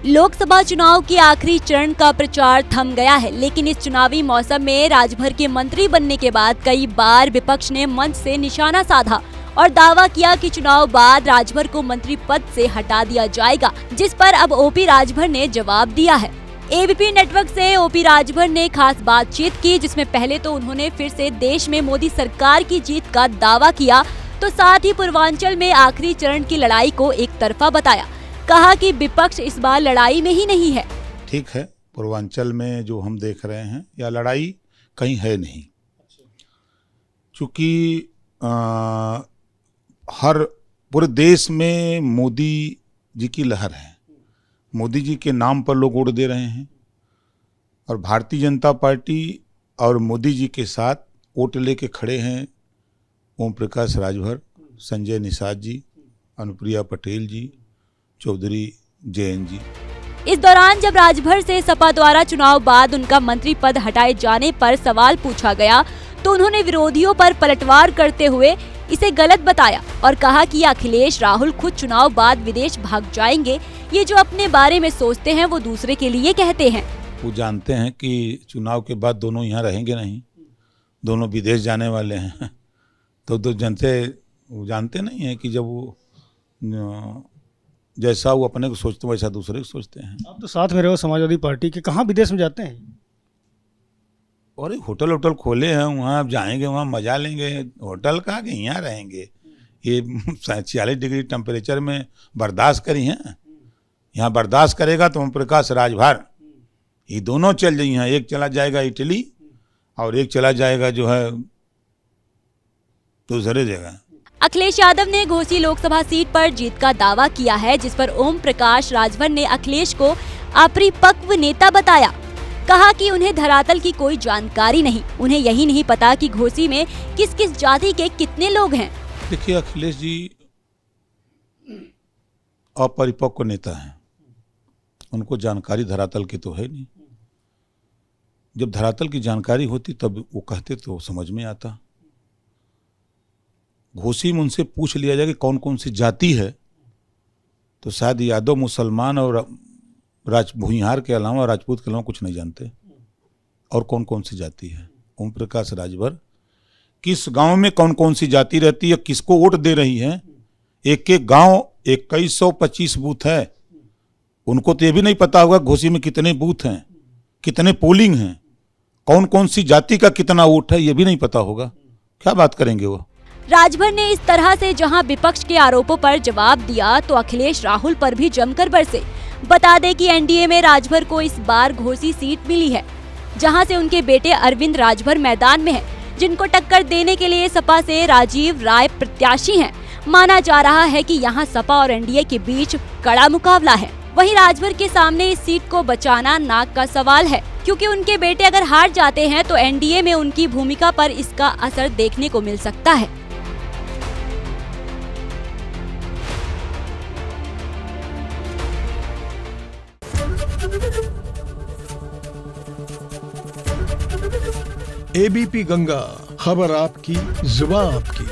लोकसभा चुनाव के आखिरी चरण का प्रचार थम गया है, लेकिन इस चुनावी मौसम में राजभर के मंत्री बनने के बाद कई बार विपक्ष ने मंच से निशाना साधा और दावा किया कि चुनाव बाद राजभर को मंत्री पद से हटा दिया जाएगा, जिस पर अब ओपी राजभर ने जवाब दिया है। एबीपी नेटवर्क से ओपी राजभर ने खास बातचीत की, जिसमें पहले तो उन्होंने फिर से देश में मोदी सरकार की जीत का दावा किया, तो साथ ही पूर्वांचल में आखिरी चरण की लड़ाई को एक तरफा बताया। कहा कि विपक्ष इस बार लड़ाई में ही नहीं है। ठीक है, पूर्वांचल में जो हम देख रहे हैं या लड़ाई कहीं है नहीं, क्योंकि हर पूरे देश में मोदी जी की लहर है। मोदी जी के नाम पर लोग वोट दे रहे हैं और भारतीय जनता पार्टी और मोदी जी के साथ वोट लेके खड़े हैं ओम प्रकाश राजभर, संजय निषाद जी, अनुप्रिया पटेल जी, चौधरी जयंत जी। इस दौरान जब राजभर से सपा द्वारा चुनाव बाद उनका मंत्री पद हटाए जाने पर सवाल पूछा गया, तो उन्होंने विरोधियों पर पलटवार करते हुए इसे गलत बताया और कहा कि अखिलेश राहुल खुद चुनाव बाद विदेश भाग जाएंगे। ये जो अपने बारे में सोचते हैं वो दूसरे के लिए कहते हैं। वो जानते हैं कि चुनाव के बाद दोनों यहाँ रहेंगे नहीं, दोनों विदेश जाने वाले हैं। तो जनते जानते नहीं है कि जब वो जैसा वो अपने को सोचते वैसा दूसरे को सोचते हैं। आप तो साथ में रहो समाजवादी पार्टी के, कहाँ विदेश में जाते हैं? और होटल वोटल खोले हैं, वहाँ आप जाएंगे, वहाँ मजा लेंगे। होटल कहाँ के, यहाँ रहेंगे। ये 46 डिग्री टेम्परेचर में बर्दाश्त करी हैं, यहाँ बर्दाश्त करेगा तो ओम प्रकाश राजभर, ये दोनों चल जाइए। यहाँ एक चला जाएगा इटली और एक चला जाएगा जो है दूसरे जगह। अखिलेश यादव ने घोसी लोकसभा सीट पर जीत का दावा किया है, जिस पर ओम प्रकाश राजभर ने अखिलेश को अपरिपक्व नेता बताया। कहा कि उन्हें धरातल की कोई जानकारी नहीं, उन्हें यही नहीं पता कि घोसी में किस किस जाति के कितने लोग हैं। देखिए, अखिलेश जी अपरिपक्व नेता हैं, उनको जानकारी धरातल की तो है नहीं। जब धरातल की जानकारी होती तब वो कहते तो समझ में आता। घोसी में उनसे पूछ लिया जाए कि कौन कौन सी जाति है, तो शायद यादव, मुसलमान और भूमिहार के अलावा, राजपूत के अलावा कुछ नहीं जानते। और कौन कौन सी जाति है। ओम प्रकाश राजभर किस गांव में कौन कौन सी जाति रहती है, किसको वोट दे रही है, एक एक गांव 2125 बूथ है, उनको तो ये भी नहीं पता होगा घोसी में कितने बूथ हैं, कितने पोलिंग हैं, कौन कौन सी जाति का कितना वोट है, ये भी नहीं पता होगा। क्या बात करेंगे वो। राजभर ने इस तरह से जहां विपक्ष के आरोपों पर जवाब दिया, तो अखिलेश राहुल पर भी जमकर बरसे। बता दें कि एनडीए में राजभर को इस बार घोसी सीट मिली है, जहां से उनके बेटे अरविंद राजभर मैदान में हैं, जिनको टक्कर देने के लिए सपा से राजीव राय प्रत्याशी हैं। माना जा रहा है कि यहां सपा और एनडीए के बीच कड़ा मुकाबला है। वहीं राजभर के सामने इस सीट को बचाना नाक का सवाल है, क्योंकि उनके बेटे अगर हार जाते हैं तो एनडीए में उनकी भूमिका पर इसका असर देखने को मिल सकता है। एबीपी गंगा, खबर आपकी, जुबान आपकी।